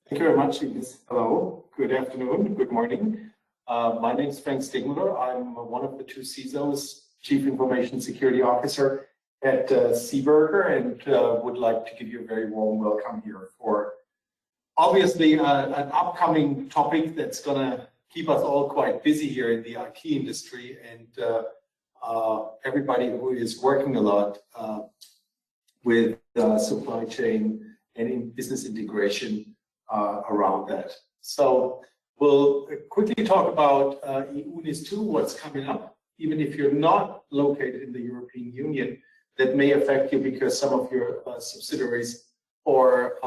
Thank you very much, Ines. Hello, good afternoon, good morning. My name is Frank Stigmuller. I'm one of the two CISOs, Chief Information Security Officer at SEEBURGER, and would like to give you a very warm welcome here for obviously an upcoming topic that's going to keep us all quite busy here in the IT industry, and everybody who is working a lot with supply chain and in business integration around that. So we'll quickly talk about EU NIS 2, what's coming up. Even if you're not located in the European Union, that may affect you because some of your subsidiaries or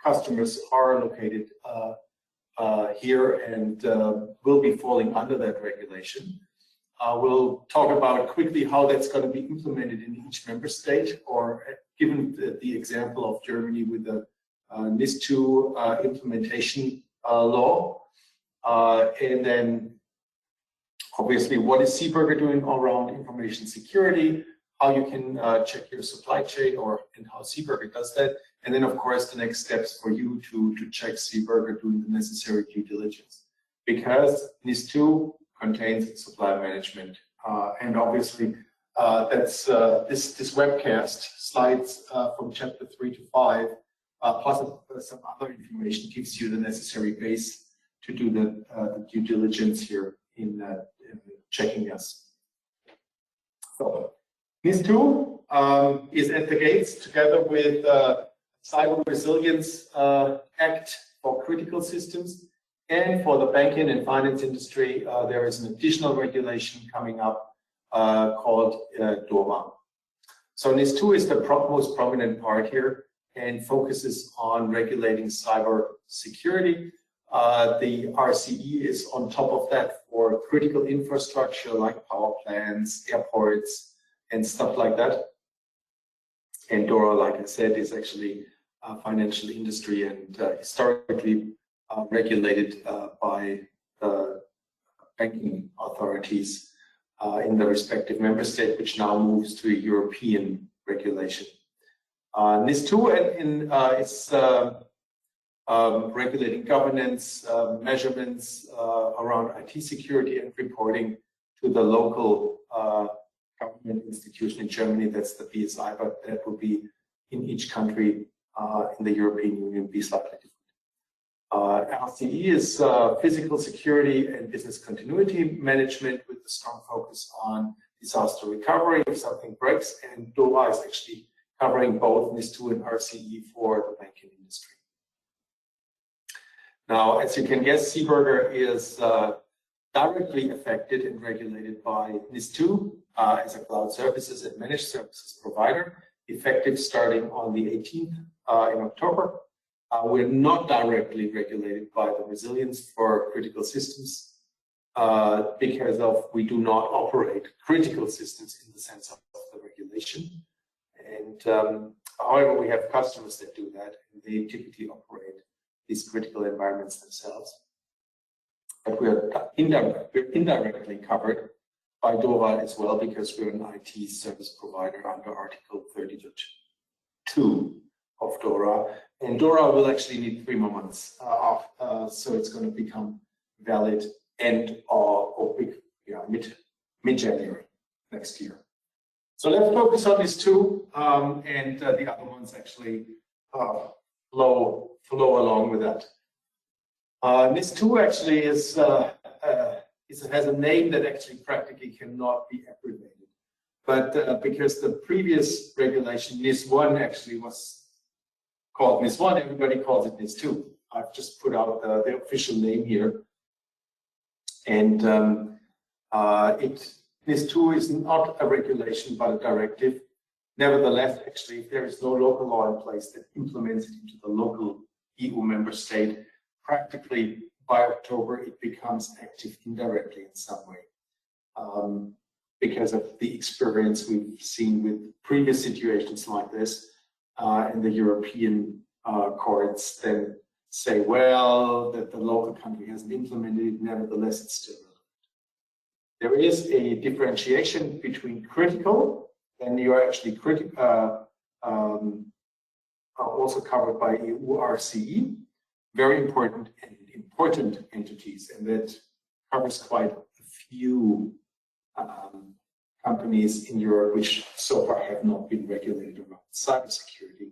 customers are located here and will be falling under that regulation. We'll talk about quickly how that's going to be implemented in each member state, or given the example of Germany with the NIS 2 implementation law. And then obviously what is SEEBURGER doing around information security, how you can check your supply chain, and how SEEBURGER does that. And then of course the next steps for you to check SEEBURGER doing the necessary due diligence. Because NIS 2 contains supply management. And obviously that's this webcast slides from chapter 3 to 5 plus some other information gives you the necessary base to do the due diligence here in checking us. So NIS 2 is at the gates together with Cyber Resilience Act for critical systems, and for the banking and finance industry there is an additional regulation coming up called DORA. So NIS 2 is the most prominent part here and focuses on regulating cyber security. The RCE is on top of that for critical infrastructure like power plants, airports, and stuff like that. And DORA, like I said, is actually financial industry and historically regulated by the banking authorities in the respective member state, which now moves to a European regulation. NIS 2 is regulating governance, measurements around IT security and reporting to the local government institution in Germany. That's the BSI, but that will be in each country in the European Union be slightly different. RCE is physical security and business continuity management with a strong focus on disaster recovery if something breaks, and DORA is actually covering both NIS 2 and RCE for the banking industry. Now, as you can guess, SEEBURGER is directly affected and regulated by NIS 2 as a cloud services and managed services provider, effective starting on the 18th in October. We're not directly regulated by the resilience for critical systems because we do not operate critical systems in the sense of the regulation. And however, we have customers that do that, and they typically operate these critical environments themselves. But we're indirectly covered by DORA as well, because we're an IT service provider under Article 30.2 of DORA. And DORA will actually need 3 more months so it's going to become valid mid-January next year. So let's focus on these two, and the other ones actually flow along with that. NIS 2 actually has a name that actually practically cannot be abbreviated, but because the previous regulation NIS 1 actually was called NIS 1, everybody calls it NIS 2. I've just put out the official name here, and NIS 2 is not a regulation but a directive. Nevertheless, actually, if there is no local law in place that implements it into the local EU member state, practically by October it becomes active indirectly in some way. Because of the experience we've seen with previous situations like this, and the European courts then say, well, that the local country hasn't implemented it, nevertheless it's still relevant. There is a differentiation between critical, and you are actually also covered by EU RCE, very important entities, and that covers quite a few companies in Europe which so far have not been regulated around cybersecurity.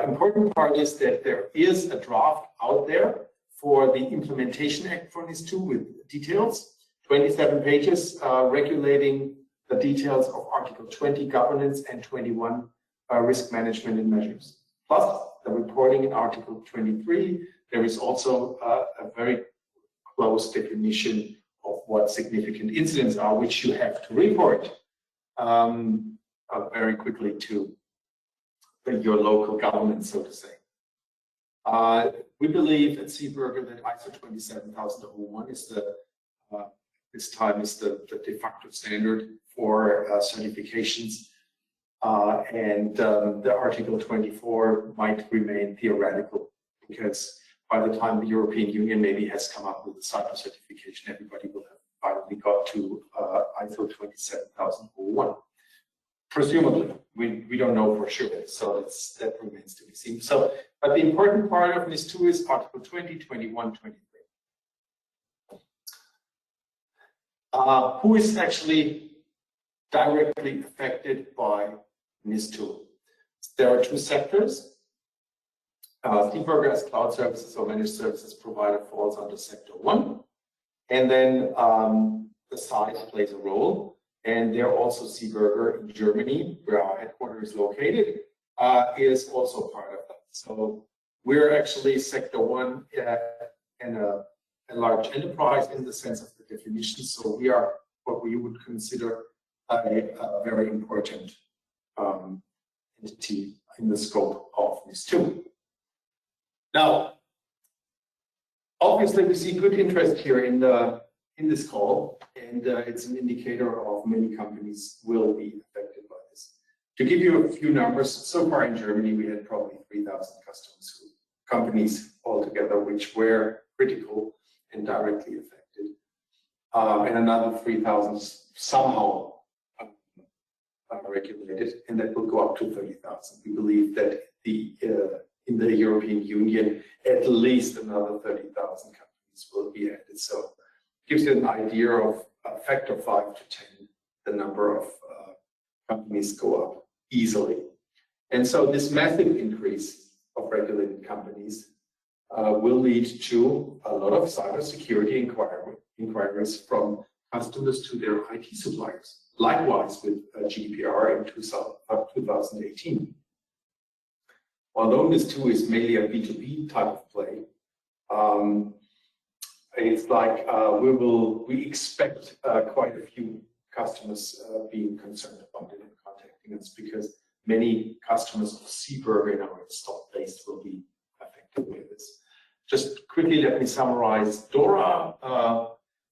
Important part is that there is a draft out there for the Implementation Act for NIS2 with details, 27 pages regulating the details of Article 20 governance and 21 risk management and measures. Plus the reporting in Article 23, there is also a very close definition of what significant incidents are, which you have to report very quickly to your local government, so to say. We believe at SEEBURGER that ISO 27001 is this time is the de facto standard for certifications, and the Article 24 might remain theoretical, because by the time the European Union maybe has come up with a cyber certification, everybody will have finally got to ISO 27001. Presumably, we don't know for sure, so that remains to be seen. So, but the important part of NIS2 is Article 20, 21, 23. Who is actually directly affected by NIS2? There are two sectors. SEEBURGER as cloud services or managed services provider falls under sector 1, and then the size plays a role. And there also SEEBURGER in Germany, where our headquarters is located, is also part of that. So we're actually sector 1 and a large enterprise in the sense of the definition. So we are what we would consider a very important entity in the scope of NIS2. Now, obviously, we see good interest here in this call, and it's an indicator of many companies will be affected by this. To give you a few numbers, so far in Germany, we had probably 3,000 companies altogether, which were critical and directly affected, and another 3,000 somehow regulated, and that will go up to 30,000. We believe that in the European Union, at least another 30,000 companies will be added. So gives you an idea of a factor 5 to 10, the number of companies go up easily. And so this massive increase of regulated companies will lead to a lot of cybersecurity inquiries from customers to their IT suppliers. Likewise with GDPR in 2018. Although NIS2 is mainly a B2B type of play, it's like we expect quite a few customers being concerned about it and contacting us, because many customers of SEEBURGER in our installed base will be affected with this. Just quickly, let me summarize DORA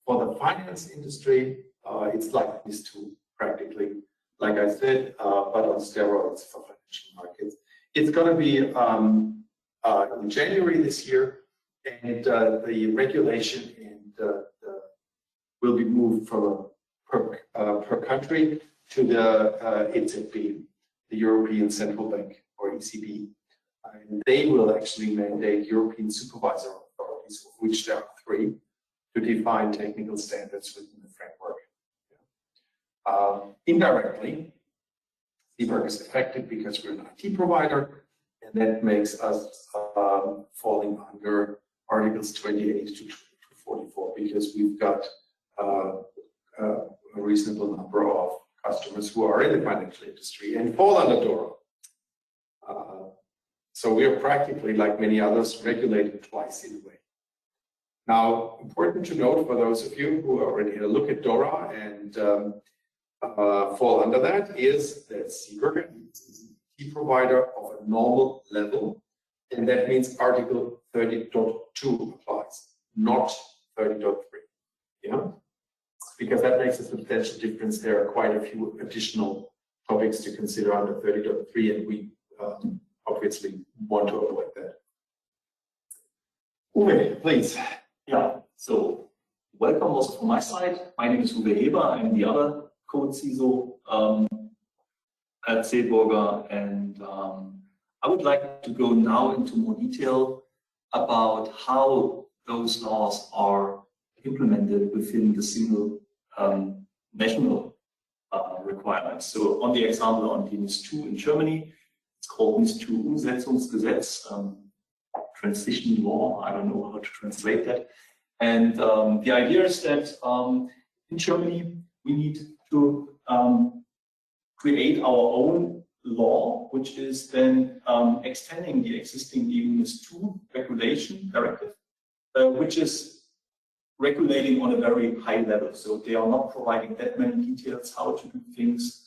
for the finance industry. It's like NIS2 practically, like I said, but on steroids for financial markets. It's going to be in January this year, and the regulation will be moved from per country to the ECB, the European Central Bank, or ECB. And they will actually mandate European supervisor authorities, of which there are 3, to define technical standards within the framework. Indirectly, SEEBURGER is affected because we're an IT provider, and that makes us falling under Articles 28 to 44, because we've got a reasonable number of customers who are in the financial industry and fall under DORA. So we are practically, like many others, regulated twice in a way. Now, important to note for those of you who already had a look at DORA and fall under that, is that SEEBURGER is a key provider of a normal level, and that means Article 30.2 applies, not 30.3. Yeah, because that makes a substantial difference. There are quite a few additional topics to consider under 30.3, and we obviously want to avoid that. Uwe, please. Yeah, so welcome also from my side. My name is Uwe Heber. I'm the other co-CISO at SEEBURGER, and I would like to go now into more detail about how those laws are implemented within the single national requirements. So on the example on the NIS2 in Germany, it's called NIS2 Umsetzungsgesetz, transition law. I don't know how to translate that. And the idea is that in Germany, we need to create our own law, which is then extending the existing EU NIS2 regulation directive, which is regulating on a very high level. So they are not providing that many details how to do things.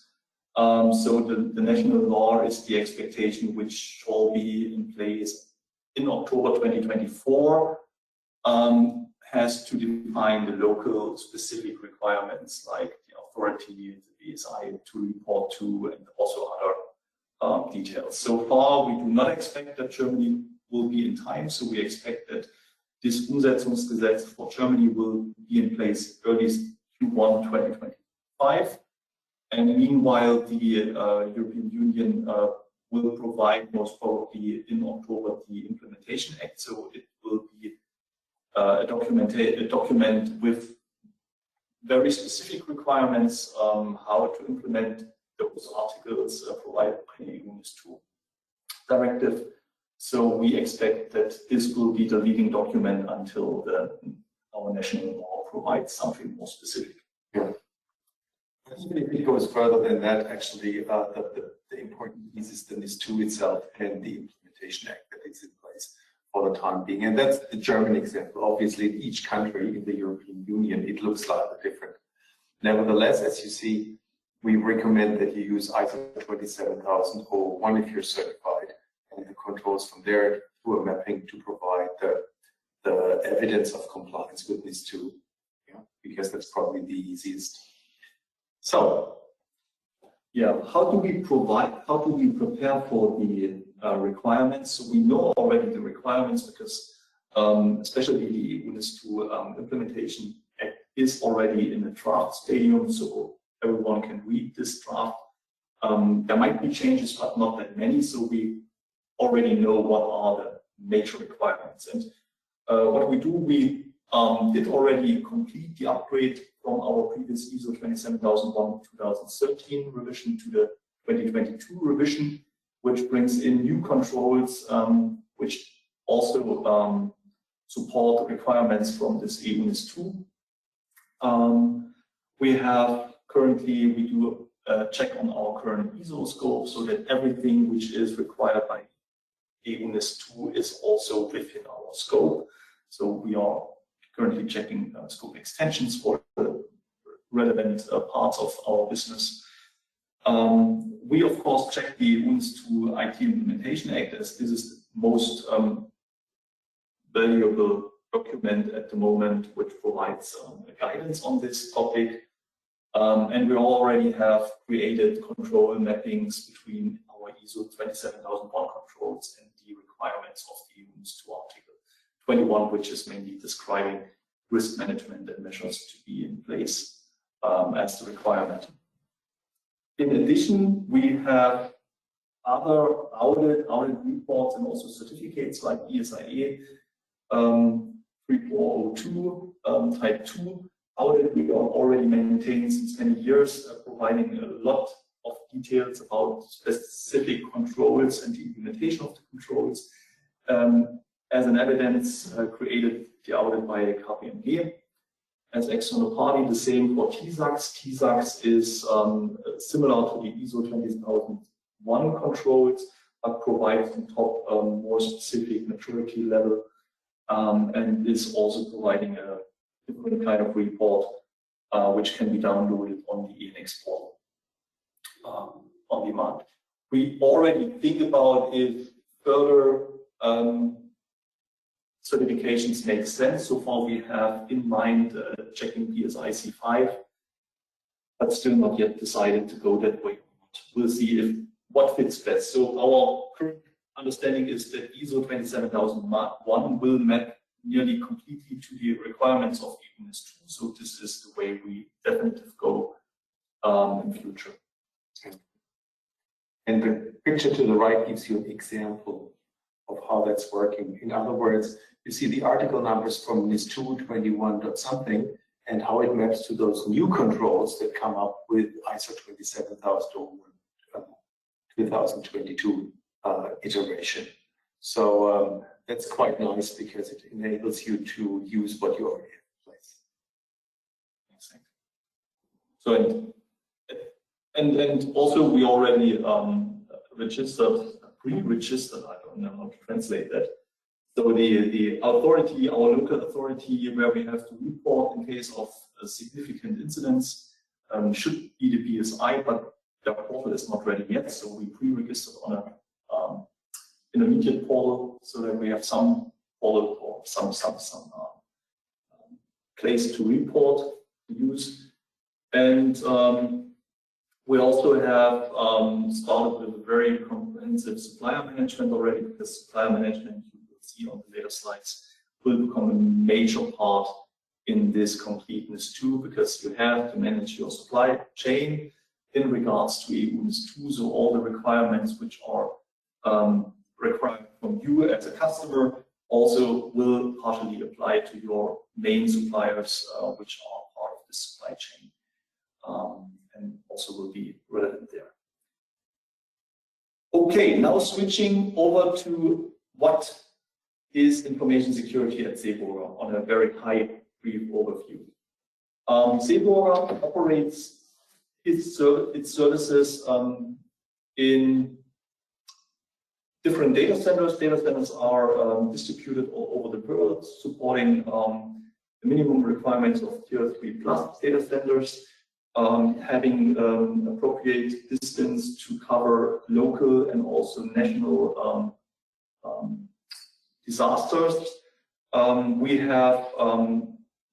So the national law is the expectation which shall be in place in October 2024, has to define the local specific requirements like the authority, the BSI to report to, and also other details. So far, we do not expect that Germany will be in time. So we expect that this Umsetzungsgesetz for Germany will be in place earliest Q1 2025. And meanwhile, the European Union will provide most probably in October the Implementation Act. So it will be a document with very specific requirements how to implement those articles provided by the EU NIS2 directive. So we expect that this will be the leading document until our national law provides something more specific. Yeah. Even if it goes further than that, actually, the important piece is the NIS2 itself and the Implementation Act that is in place for the time being. And that's the German example. Obviously, in each country in the European Union, it looks slightly different. Nevertheless, as you see, we recommend that you use ISO 27001 if you're certified, and the controls from there to a mapping to provide the evidence of compliance with NIS2, because that's probably the easiest. So, yeah, how do we prepare for the requirements? So we know already the requirements because especially the EU NIS2 Implementation Act is already in the draft stadium, so everyone can read this draft. There might be changes, but not that many, so we already know what are the major requirements. And what we do, we did already complete the upgrade from our previous ISO 27001-2013 revision to the 2022 revision, which brings in new controls, which also support the requirements from this EU NIS2. We do a check on our current ISO scope so that everything which is required by EU NIS2 is also within our scope. So we are currently checking scope extensions for the relevant parts of our business. We, of course, check the EU NIS2 IT Implementation Act, as this is the most valuable document at the moment, which provides guidance on this topic. And we already have created control mappings between our ISO 27001 controls and the requirements of the EU NIS2 Article 21, which is mainly describing risk management and measures to be in place as the requirement. In addition, we have other audit reports and also certificates like ESIA 3402 Type 2 audit. We are already maintained since many years, providing a lot of details about specific controls and the implementation of the controls. As an evidence, created the audit by KPMG. As external party, the same for TISAX. TISAX is similar to the ISO 20001 controls, but provides on top more specific maturity level, and is also providing a different kind of report, which can be downloaded on the ENX portal on demand. We already think about if further certifications make sense. So far, we have in mind checking BSI C5, but still not yet decided to go that way. We'll see what fits best. So our current understanding is that ISO 27001 will map nearly completely to the requirements of EU NIS2. So this is the way we definitely go in future. And the picture to the right gives you an example of how that's working. In other words, you see the article numbers from NIS 2, 21 something, and how it maps to those new controls that come up with ISO 27001 2022 iteration. So that's quite nice because it enables you to use what you already have in place. So and also we already pre-registered, I don't know how to translate that. So the authority, our local authority, where we have to report in case of significant incidents, should be the BSI, but their portal is not ready yet. So we pre-registered on a intermediate portal so that we have some portal or some place to report, to use. And we also have started with a very comprehensive supplier management already, because supplier management, you will see on the later slides, will become a major part in this complete NIS 2, because you have to manage your supply chain in regards to EU NIS 2, so all the requirements which are required from you as a customer also will partially apply to your main suppliers, which are part of the supply chain. And also will be relevant there. Okay, now switching over to what is information security at SEEBURGER on a very high brief overview. SEEBURGER operates its services in different data centers. Data centers are distributed all over the world, supporting the minimum requirements of Tier 3+ data centers. Having appropriate distance to cover local and also national disasters. We have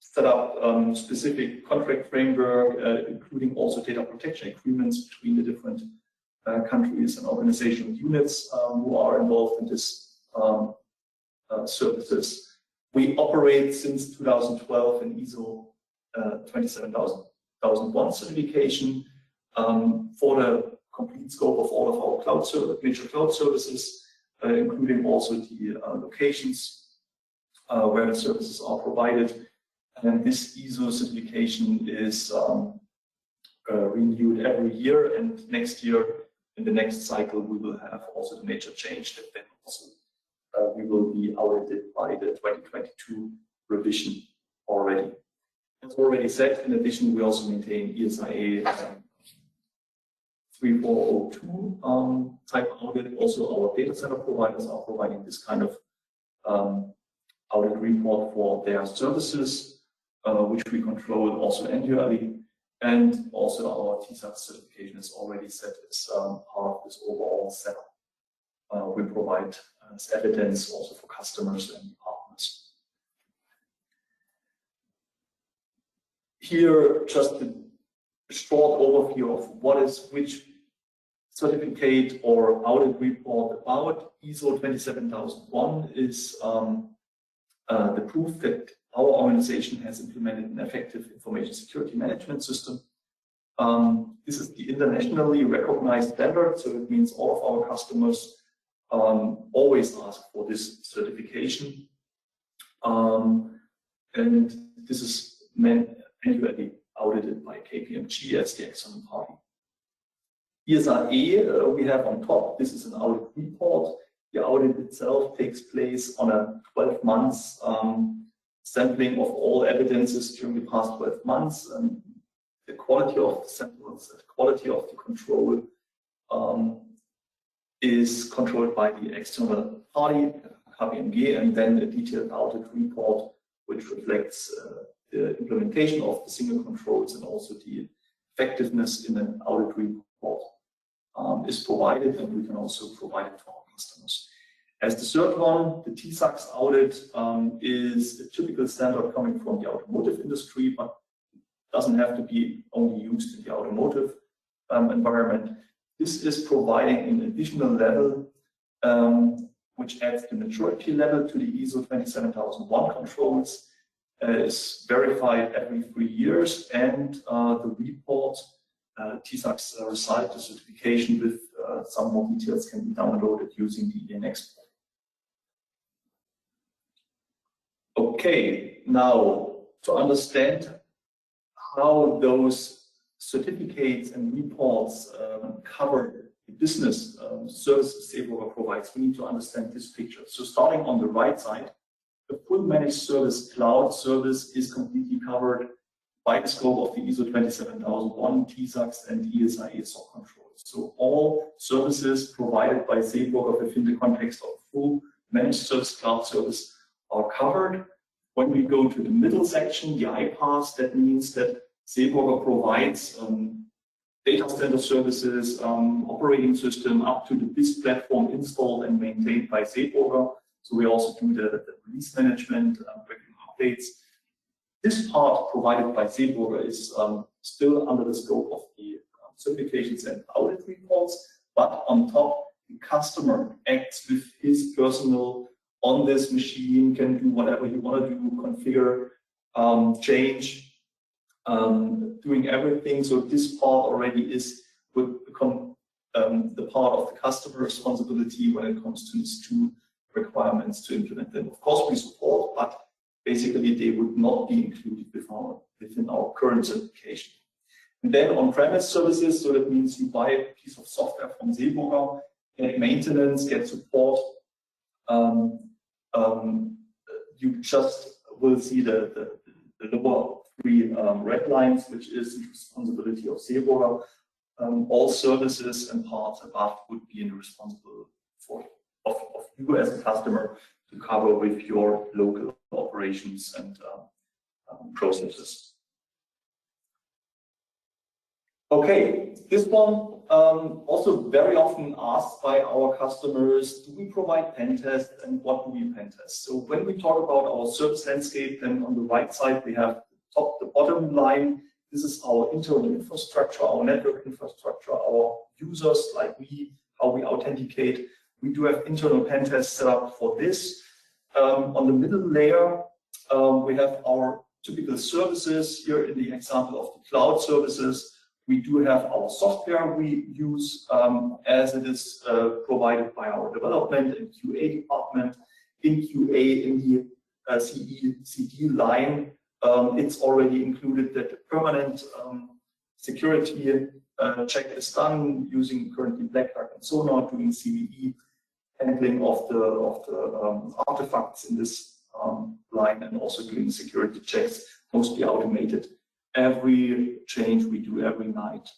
set up specific contract framework, including also data protection agreements between the different countries and organizational units who are involved in this services. We operate since 2012 in ISO 27001 certification for the complete scope of all of our major cloud services, including also the locations where the services are provided. And this ISO certification is renewed every year, and next year, in the next cycle, we will have also the major change that then also we will be audited by the 2022 revision already. As already said, in addition, we also maintain ESIA 3402 type audit. Also, our data center providers are providing this kind of audit report for their services, which we control also annually. And also our TSAT certification is already set as part of this overall setup. We provide as evidence also for customers and partners. Here, just a short overview of what is which certificate or audit report about. ISO 27001 is the proof that our organization has implemented an effective information security management system. This is the internationally recognized standard, so it means all of our customers always ask for this certification. And this is annually audited by KPMG as the external party. ESRE we have on top. This is an audit report. The audit itself takes place on a 12 months sampling of all evidences during the past 12 months. And the quality of the samples, the quality of the control is controlled by the external party, KPMG, and then a detailed audit report which reflects the implementation of the single controls and also the effectiveness in an audit report is provided, and we can also provide it to our customers. As the third one, the TSAX audit is a typical standard coming from the automotive industry, but doesn't have to be only used in the automotive environment. This is providing an additional level which adds the maturity level to the ISO 27001 controls. Is verified every 3 years, and the report, TSAX result, the certification with some more details can be downloaded using the EN export. Okay, now to understand how those certificates and reports cover the business services SEEBURGER provides, we need to understand this picture. So starting on the right side, the full managed service cloud service is completely covered by the scope of the ISO 27001, TSAX, and ESIA SOC controls. So all services provided by SEEBURGER within the context of full managed service cloud service are covered. When we go to the middle section, the iPaaS, that means that SEEBURGER provides data center services, operating system up to the BIS platform installed and maintained by SEEBURGER. So we also do the release management, regular updates. This part provided by SEEBURGER is still under the scope of the certifications and audit reports, but on top, the customer acts with his personnel on this machine, can do whatever you want to do, configure, change, doing everything. So this part already would become the part of the customer responsibility when it comes to these two requirements to implement them. Of course, we support, but basically they would not be included within our current certification. And then on-premise services, so that means you buy a piece of software from SEEBURGER, get maintenance, get support. You just will see the lower three red lines, which is the responsibility of SEEBURGER. All services and parts above would be in responsible of you as a customer to cover with your local operations and processes. Okay, this one also very often asked by our customers, do we provide pen tests and what do we pen test? So when we talk about our service landscape, then on the right side we have the bottom line. This is our internal infrastructure, our network infrastructure, our users like how we authenticate. We do have internal pen tests set up for this. On the middle layer, we have our typical services. Here in the example of the cloud services, we do have our software we use as it is provided by our development and QA department. In QA, in the CE/CD line, it's already included that the permanent security check is done using currently Black Duck and Sonar, doing CVE handling of the artifacts in this line, and also doing security checks, mostly automated. Every change we do every night.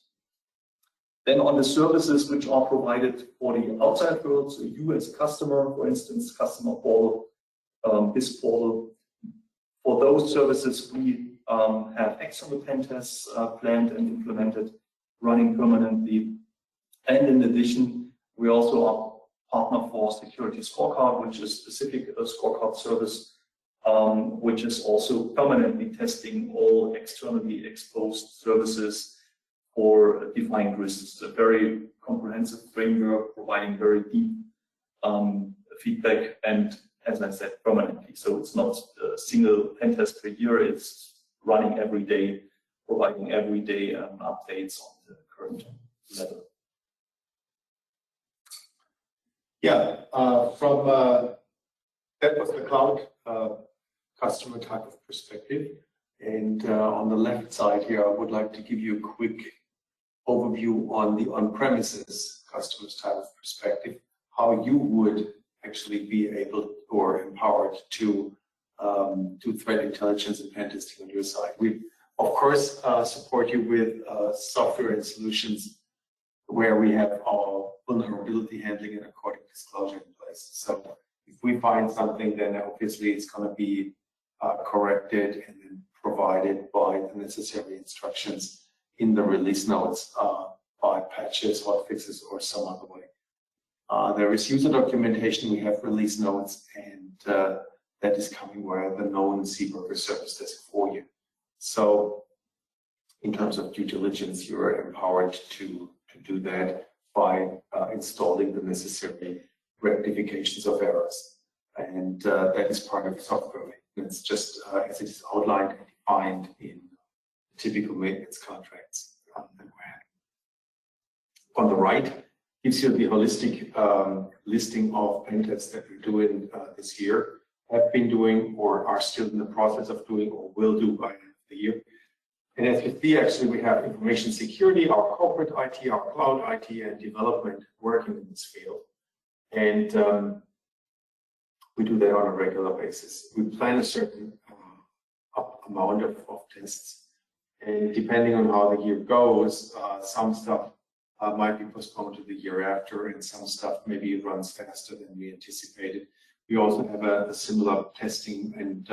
Then on the services which are provided for the outside world, so you as a customer, for instance, customer portal, BIS portal, for those services we have external pen tests planned and implemented, running permanently. And in addition, we also are partner for Security Scorecard, which is specific scorecard service, which is also permanently testing all externally exposed services for defined risks. A very comprehensive framework providing very deep feedback and, as I said, permanently. So it's not a single pen test per year, it's running every day, providing every day updates on the current level. Yeah, from that was the cloud customer type of perspective. And on the left side here, I would like to give you a quick overview on the on-premises customers type of perspective, how you would actually be able or empowered to do threat intelligence and pen testing on your side. We, of course, support you with software and solutions where we have our vulnerability handling and according disclosure in place. So if we find something, then obviously it's going to be corrected and then provided by the necessary instructions in the release notes by patches, hotfixes, or some other way. There is user documentation, we have release notes, and that is coming via the known SEEBURGER service desk for you. So in terms of due diligence, you are empowered to do that by installing the necessary rectifications of errors. And that is part of software maintenance, just as it is outlined and defined in typical maintenance contracts that we have. On the right, gives you the holistic listing of pen tests that we're doing this year. have been doing or are still in the process of doing or will do by the end of the year. And as you see, actually, we have information security, our corporate IT, our cloud IT, and development working in this field. And we do that on a regular basis. We plan a certain amount of tests. And depending on how the year goes, some stuff might be postponed to the year after, and some stuff maybe runs faster than we anticipated. We also have a similar testing and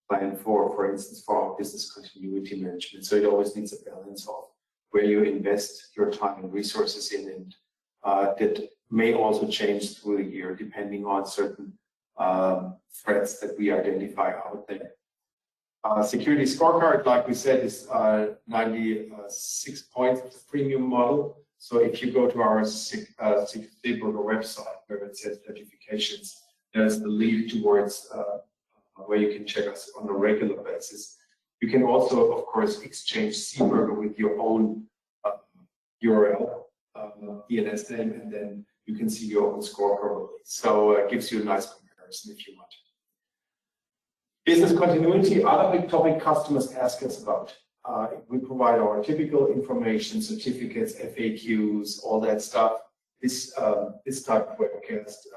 plan for instance, for our business continuity management. So it always needs a balance of where you invest your time and resources in, and that may also change through the year depending on certain threats that we identify out there. Security scorecard, like we said, is 96 points of the premium model. So if you go to our SEEBURGER website where it says certifications, there's the link towards where you can check us on a regular basis. You can also, of course, exchange SEEBURGER with your own URL, DNS name, and then you can see your own score probably. So it gives you a nice comparison if you want. Business continuity, other big topic customers ask us about. We provide our typical information, certificates, FAQs, all that stuff, this type of webcast.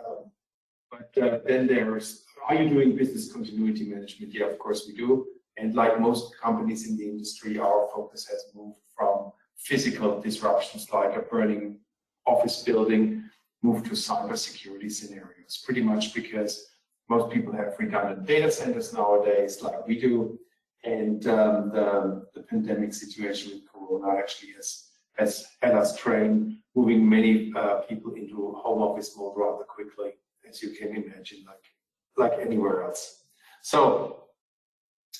But then there's, are you doing business continuity management? Yeah, of course we do. And like most companies in the industry, our focus has moved from physical disruptions like a burning office building, moved to cyber security scenarios, pretty much because most people have redundant data centers nowadays, like we do, and the pandemic situation with Corona actually has had us train moving many people into home office mode rather quickly, as you can imagine, like anywhere else. So,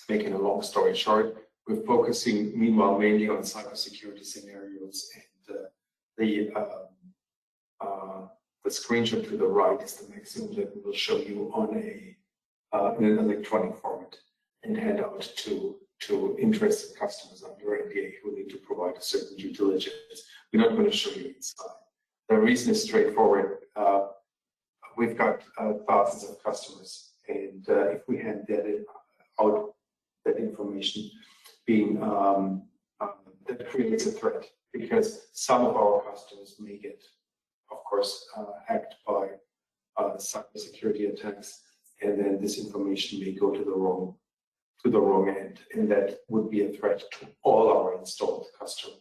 making a long story short, we're focusing meanwhile mainly on cybersecurity scenarios, and the screenshot to the right is the maximum that we will show you on in an electronic format and hand out to interested customers under NDA who need to provide a certain due diligence. We're not going to show you inside. The reason is straightforward. We've got thousands of customers, and if we hand out that information, being that creates a threat, because some of our customers may get, of course, hacked by cybersecurity attacks, and then this information may go to the wrong end, and that would be a threat to all our installed customer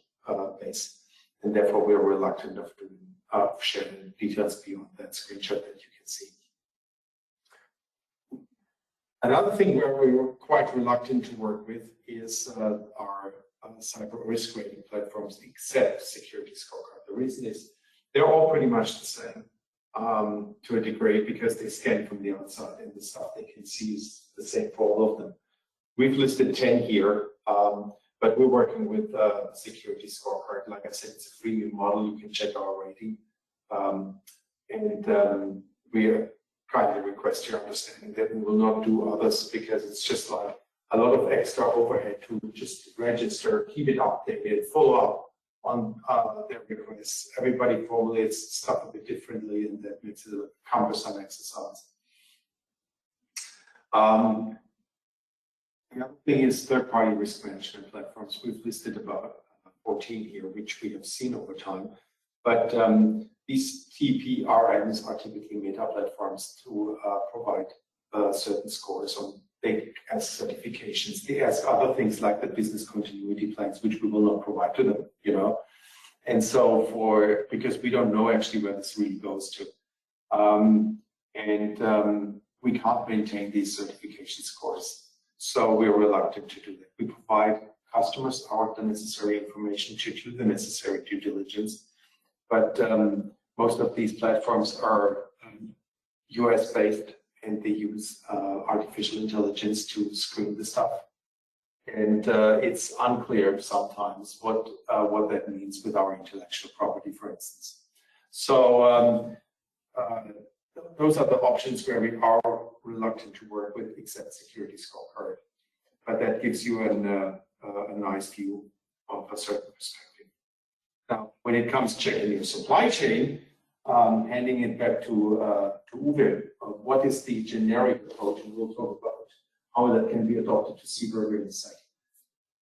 base, and therefore we're reluctant of sharing details beyond that screenshot that you can see. Another thing where we were quite reluctant to work with is our cyber risk rating platforms, except Security Scorecard. The reason is they're all pretty much the same to a degree, because they scan from the outside and the stuff they can see is the same for all of them. We've listed 10 here, but we're working with Security Scorecard. Like I said, it's a freemium model. You can check our rating. And we kindly request your understanding that we will not do others, because it's just like a lot of extra overhead to just register, keep it updated, follow up on their requests. Everybody formulates stuff a bit differently, and that makes it a cumbersome exercise. The other thing is third-party risk management platforms. We've listed about 14 here, which we have seen over time. But these TPRMs are typically meta platforms to provide certain scores on. They ask certifications. They ask other things like the business continuity plans, which we will not provide to them, you know. And so because we don't know actually where this really goes to. We can't maintain these certification scores. So we're reluctant to do that. We provide customers the necessary information to do the necessary due diligence. But most of these platforms are US-based, and they use artificial intelligence to screen the stuff. And it's unclear sometimes what that means with our intellectual property, for instance. So those are the options where we are reluctant to work with, except Security Scorecard. But that gives you a nice view of a certain perspective. Now, when it comes to checking your supply chain, handing it back to Uwe what is the generic approach, and we'll talk about how that can be adopted to SEEBURGER in a second.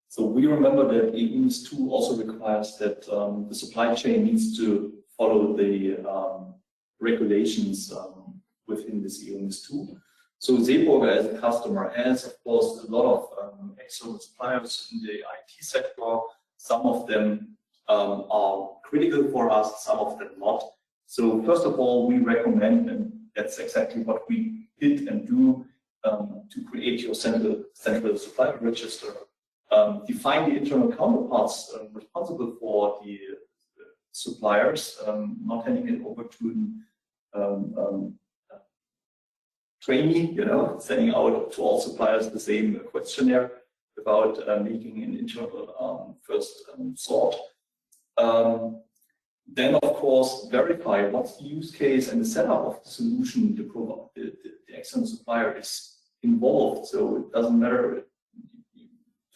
So we remember that EU NIS 2 also requires that the supply chain needs to follow the regulations within this EU NIS 2. So SEEBURGER as a customer has, of course, a lot of external suppliers in the IT sector. Some of them are critical for us, some of them not. So first of all, we recommend, and that's exactly what we did and do, to create your central supplier register. Define the internal counterparts responsible for the suppliers, not handing it over to trainee, sending out to all suppliers the same questionnaire without making an internal first sort. Then, of course, verify what's the use case and the setup of the solution the external supplier is involved. So it doesn't matter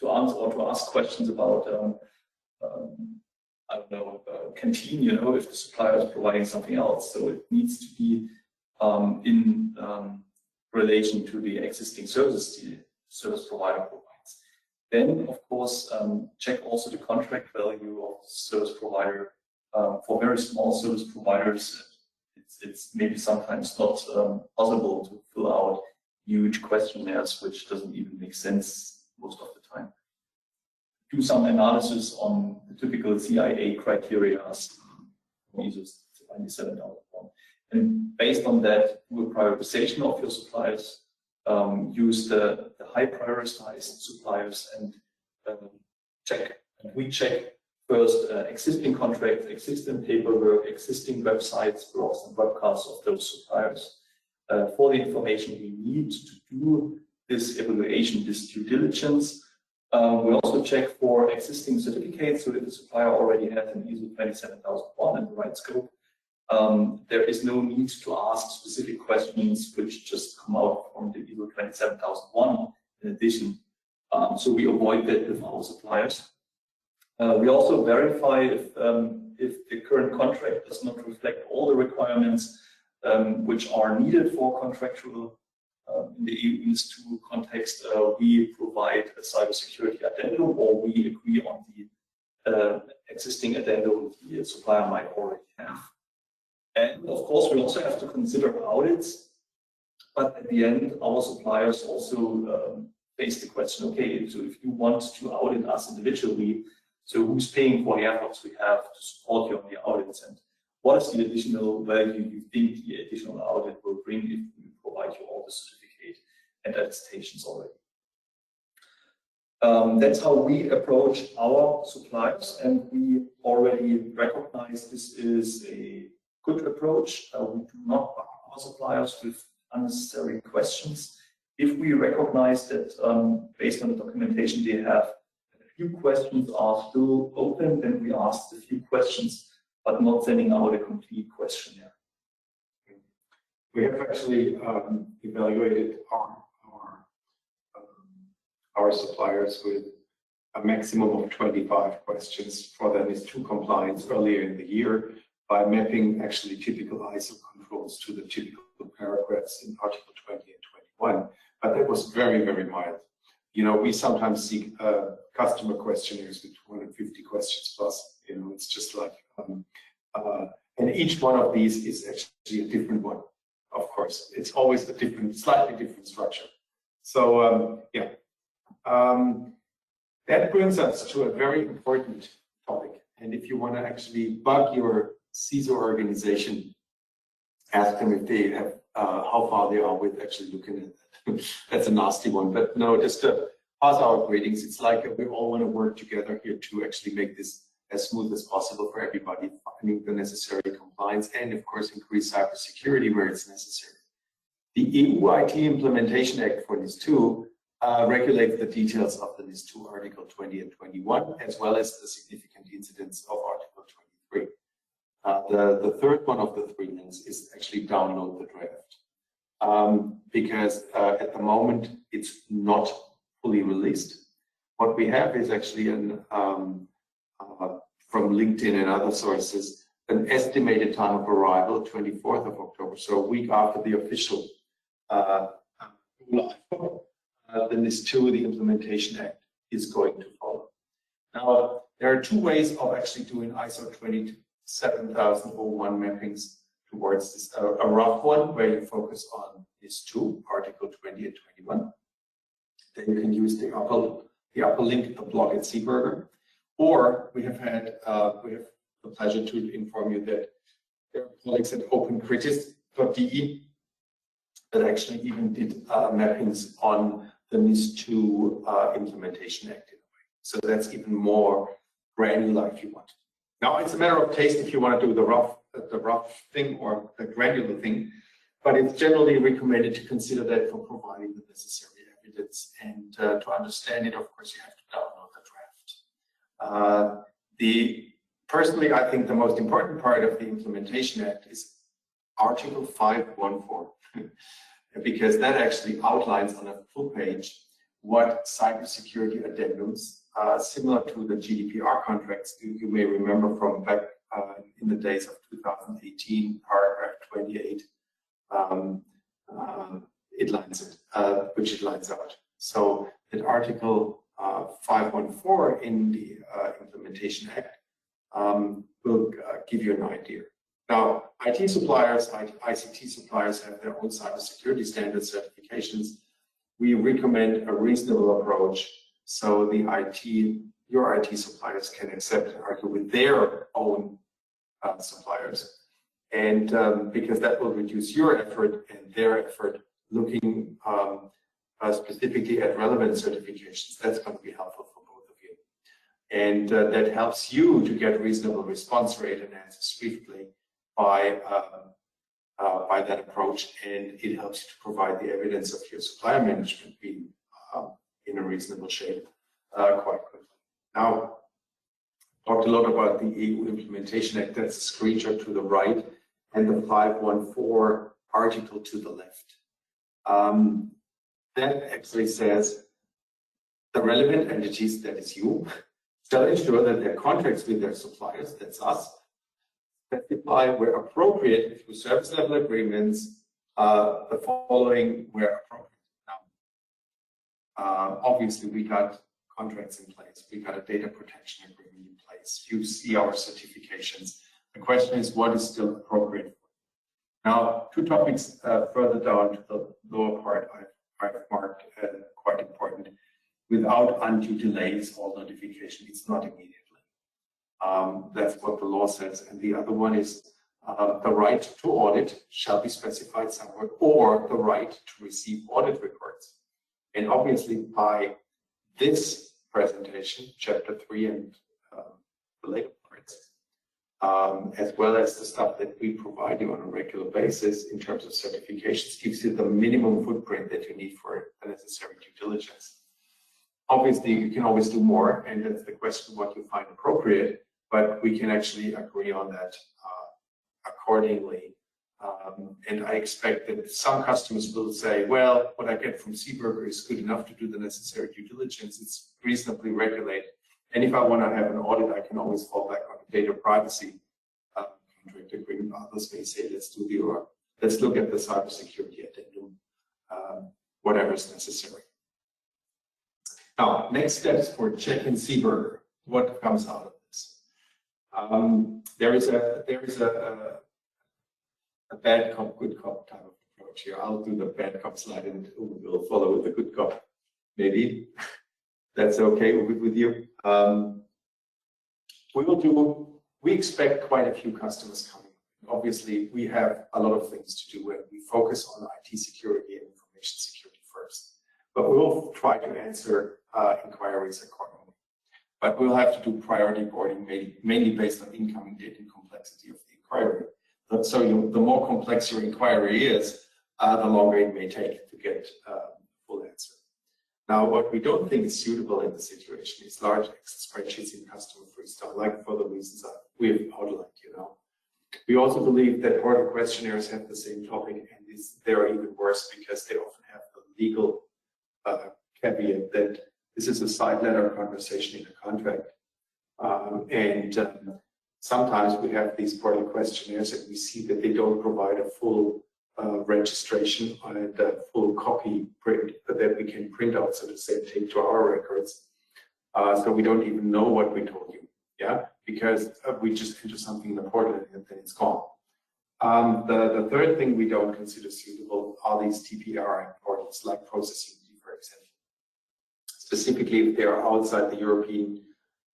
to answer or to ask questions about, I don't know, canteen, if the supplier is providing something else. So it needs to be in relation to the existing services the service provider provides. Then, of course, check also the contract value of the service provider. For very small service providers, it's maybe sometimes not possible to fill out huge questionnaires, which doesn't even make sense most of the time. Do some analysis on the typical CIA criteria, ISO 27001. And based on that, do a prioritization of your suppliers, use the high prioritized suppliers, and check and recheck first existing contracts, existing paperwork, existing websites, blogs, and webcasts of those suppliers for the information we need to do this evaluation, this due diligence. We also check for existing certificates, so if the supplier already has an ISO 27001 in the right scope, there is no need to ask specific questions which just come out from the ISO 27001 in addition. So we avoid that with our suppliers. We also verify if the current contract does not reflect all the requirements which are needed for contractual. In the EU NIS 2 context, we provide a cyber security addendum, or we agree on the existing addendum the supplier might already have. And of course, we also have to consider audits. But at the end, our suppliers also face the question, okay, so if you want to audit us individually, so who's paying for the efforts we have to support you on the audits, and what is the additional value you think the additional audit will bring if we provide you all the certificate and attestations already? That's how we approach our suppliers, and we already recognize this is a good approach. We do not bug our suppliers with unnecessary questions. If we recognize that based on the documentation they have, few questions are still open, then we ask the few questions, but not sending out a complete questionnaire. We have actually evaluated our suppliers with a maximum of 25 questions for the NIS 2 compliance earlier in the year by mapping actually typical ISO controls to the typical paragraphs in Article 20 and 21. But that was very, very mild. We sometimes see customer questionnaires with 250 questions plus. It's just like, and each one of these is actually a different one. Of course, it's always a slightly different structure. So yeah, that brings us to a very important topic. And if you want to actually bug your CISO organization, ask them if they have how far they are with actually looking at that. That's a nasty one, but no, just to pass our gradings. It's like we all want to work together here to actually make this as smooth as possible for everybody, finding the necessary compliance, and of course increase cybersecurity where it's necessary. The EU IT Implementation Act for NIS 2 regulates the details of the NIS 2 Article 20 and 21, as well as the significant incidents of Article 23. The third one of the three links is actually download the draft. Because at the moment it's not fully released. What we have is actually from LinkedIn and other sources, an estimated time of arrival, 24th of October, so a week after the official the NIS 2, the Implementation Act, is going to follow. Now, there are two ways of actually doing ISO 27001 mappings towards this. A rough one, where you focus on NIS 2, Article 20 and 21. Then you can use the upper link, the blog at SEEBURGER. Or we have the pleasure to inform you that there are colleagues at opencritist.de that actually even did mappings on the NIS 2 Implementation Act in a way. So that's even more granular if you want. Now it's a matter of taste if you want to do the rough thing or the granular thing, but it's generally recommended to consider that for providing the necessary evidence. And to understand it, of course, you have to download the draft. Personally, I think the most important part of the Implementation Act is Article 514, because that actually outlines on a full page what cybersecurity addendums, similar to the GDPR contracts you may remember from back in the days of 2018, paragraph 28, which it lines out. So that Article 514 in the Implementation Act will give you an idea. Now, IT suppliers, ICT suppliers have their own cybersecurity standard certifications. We recommend a reasonable approach so your IT suppliers can accept and argue with their own suppliers. And because that will reduce your effort and their effort looking specifically at relevant certifications. That's going to be helpful for both of you. And that helps you to get reasonable response rate and answer swiftly by that approach, and it helps you to provide the evidence of your supplier management being in a reasonable shape quite quickly. Now, talked a lot about the EU Implementation Act. That's a screenshot to the right, and the 514 article to the left. That actually says the relevant entities, that is you, shall ensure that their contracts with their suppliers, that's us, specify where appropriate through service level agreements, the following where appropriate. Now, obviously we got contracts in place, we got a data protection agreement in place, you see our certifications. The question is, what is still appropriate? Now, two topics further down to the lower part I've marked quite important. Without undue delays or notification, it's not immediately. That's what the law says. And the other one is the right to audit shall be specified somewhere, or the right to receive audit reports. And obviously by this presentation, chapter 3 and the later parts, as well as the stuff that we provide you on a regular basis in terms of certifications, gives you the minimum footprint that you need for the necessary due diligence. Obviously, you can always do more, and that's the question what you find appropriate, but we can actually agree on that accordingly. And I expect that some customers will say, well, what I get from SEEBURGER is good enough to do the necessary due diligence. It's reasonably regulated. And if I want to have an audit, I can always fall back on a data privacy contract agreement. Others may say, let's look at the cybersecurity addendum, whatever is necessary. Now, next steps for check-in SEEBURGER. What comes out of this? There is a bad cop, good cop type of approach here. I'll do the bad cop slide and we'll follow with the good cop. Maybe that's okay with you. We expect quite a few customers coming. Obviously, we have a lot of things to do and we focus on IT security and information security first. But we will try to answer inquiries accordingly. But we'll have to do priority boarding mainly based on incoming data and complexity of the inquiry. So the more complex your inquiry is, the longer it may take to get a full answer. Now, what we don't think is suitable in the situation is large Excel spreadsheets in customer freestyle, like for the reasons we have outlined, We also believe that portal questionnaires have the same topic, and they're even worse because they often have the legal caveat that this is a side letter conversation in a contract. Sometimes we have these portal questionnaires and we see that they don't provide a full registration and a full copy print that we can print out, so to say, take to our records. So we don't even know what we told you, yeah, because we just enter something in the portal and then it's gone. The third thing we don't consider suitable are these TPR portals, like Process Unity, for example. Specifically, if they are outside the European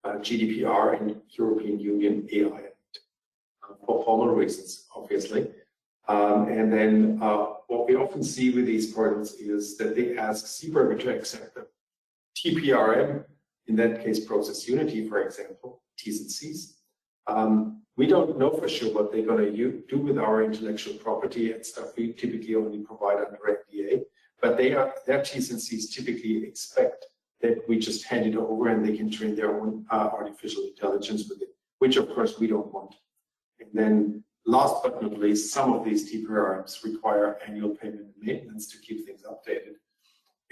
GDPR and European Union AI Act, for formal reasons, obviously. And then what we often see with these portals is that they ask SEEBURGER to accept them. TPRM, in that case, Process Unity, for example, T's and C's. We don't know for sure what they're going to do with our intellectual property and stuff. We typically only provide under NDA, but their T's and C's typically expect that we just hand it over and they can train their own artificial intelligence with it, which of course we don't want. And then last but not least, some of these TPRMs require annual payment and maintenance to keep things updated.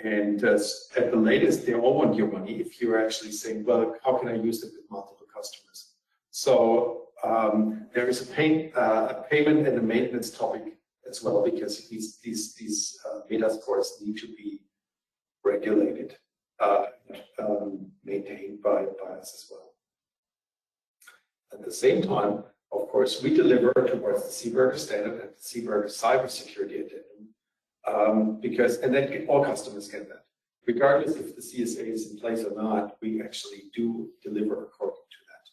And at the latest, they all want your money if you're actually saying, well, how can I use it with multiple customers? So there is a payment and a maintenance topic as well, because these data scores need to be regulated, maintained by us as well. At the same time, of course, we deliver towards the SEEBURGER standard and the SEEBURGER Cyber Security Addendum, and then all customers get that. Regardless if the CSA is in place or not, we actually do deliver according to that.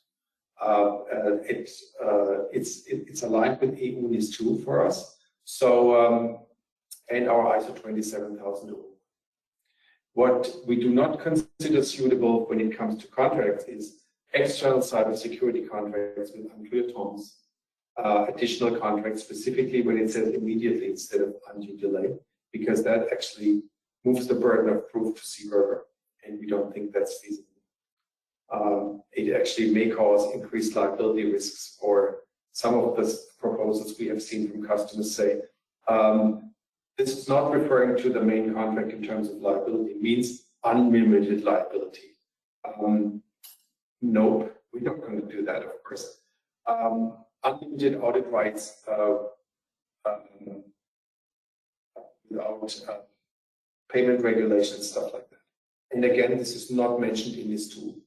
It's aligned with EU NIS 2 for us, so and our ISO 27000. What we do not consider suitable when it comes to contracts is external cybersecurity contracts with unclear terms, additional contracts, specifically when it says immediately instead of undue delay, because that actually moves the burden of proof to SEEBURGER, and we don't think that's feasible. It actually may cause increased liability risks, or some of the proposals we have seen from customers say, this is not referring to the main contract in terms of liability, it means unlimited liability. Nope, we're not going to do that, of course. Unlimited audit rights without payment regulations, stuff like that. And again, this is not mentioned in NIS 2.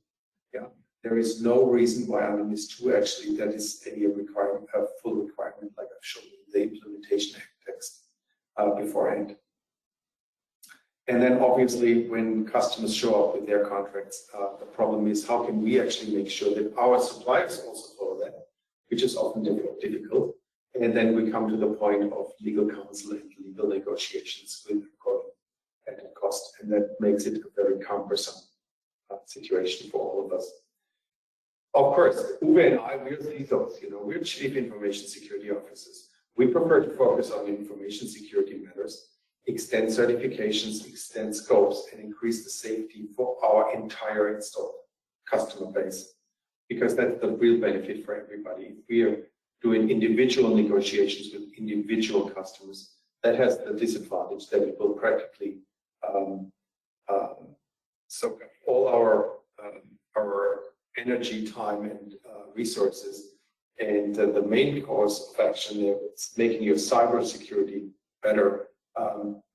Yeah, there is no reason why under NIS 2 actually that is any requirement, a full requirement, like I've shown you the implementation text beforehand. And then obviously when customers show up with their contracts, the problem is how can we actually make sure that our suppliers also follow that, which is often difficult. And then we come to the point of legal counsel and legal negotiations with added cost, and that makes it a very cumbersome situation for all of us. Of course, Uwe and I, we're CISOs, we're Chief Information Security Officers. We prefer to focus on information security matters, extend certifications, extend scopes, and increase the safety for our entire installed customer base, because that's the real benefit for everybody. If we are doing individual negotiations with individual customers, that has the disadvantage that it will practically soak up all our energy, time, and resources. And the main cause of action there, it's making your cyber security better,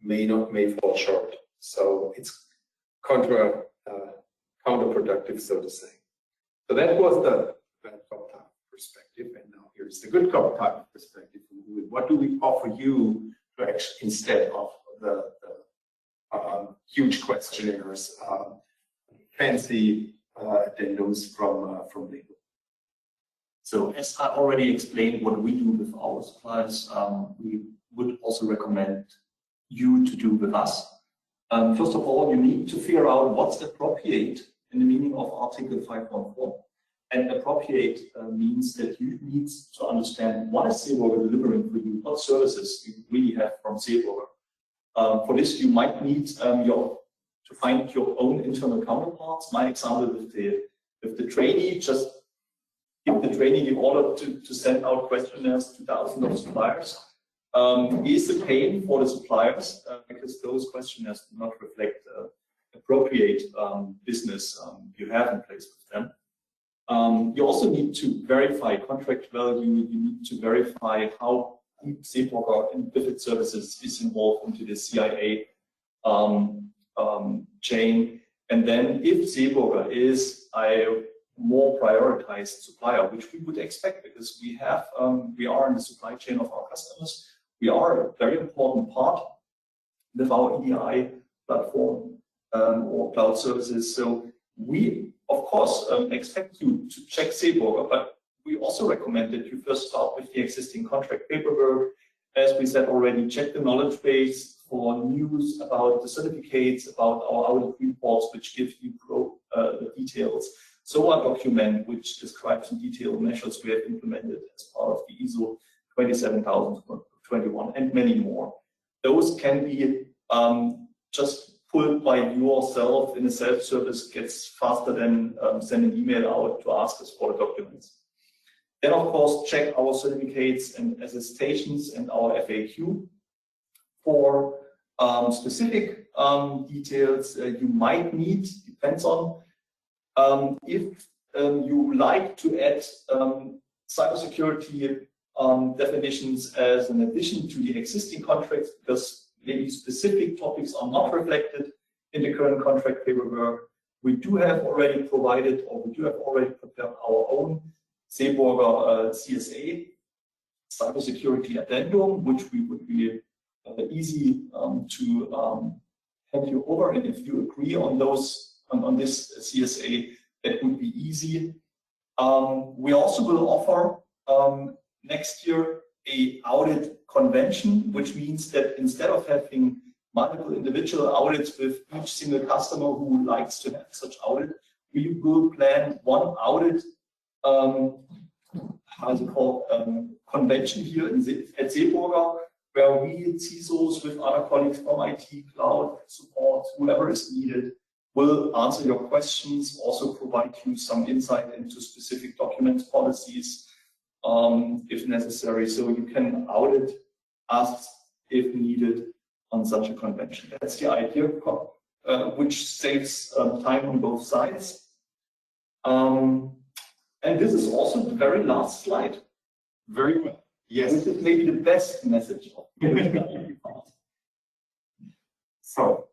may fall short. So it's counterproductive, so to say. So that was the bad cop type perspective, and now here's the good cop type perspective. What do we offer you to actually, instead of the huge questionnaires, fancy addendums from legal? So as I already explained what we do with our suppliers, we would also recommend you to do with us. First of all, you need to figure out what's appropriate in the meaning of Article 514. And appropriate means that you need to understand what is SEEBURGER delivering for you, what services you really have from SEEBURGER. For this, you might need to find your own internal counterparts. My example with the trainee, just give the trainee the order to send out questionnaires to thousands of suppliers. Is a pain for the suppliers because those questionnaires do not reflect appropriate business you have in place with them. You also need to verify contract value. You need to verify how SEEBURGER and with its services is involved into the CIA chain. And then if SEEBURGER is a more prioritized supplier, which we would expect because we are in the supply chain of our customers. We are a very important part with our EDI platform or cloud services. So we, of course, expect you to check SEEBURGER, but we also recommend that you first start with the existing contract paperwork. As we said already, check the knowledge base for news about the certificates, about our audit reports, which give you the details. So a document which describes in detail measures we have implemented as part of the ISO 27021 and many more. Those can be just pulled by yourself in a self-service, gets faster than send an email out to ask us for the documents. Then, of course, check our certificates and attestations and our FAQ for specific details you might need, depends on. If you like to add cybersecurity definitions as an addition to the existing contracts, because maybe specific topics are not reflected in the current contract paperwork, we do have already provided, or we do have already prepared our own SEEBURGER CSA, Cybersecurity Addendum, which we would be easy to hand you over. And if you agree on those, on this CSA, that would be easy. We also will offer next year a audit convention, which means that instead of having multiple individual audits with each single customer who likes to have such audit, we will plan one audit, how is it called, convention here at SEEBURGER, where we CISOs with other colleagues from IT, cloud, support, whoever is needed, will answer your questions, also provide you some insight into specific documents, policies, if necessary. So you can audit us if needed on such a convention. That's the idea, which saves time on both sides. And this is also the very last slide. Very well. Yes. This is maybe the best message of the part. So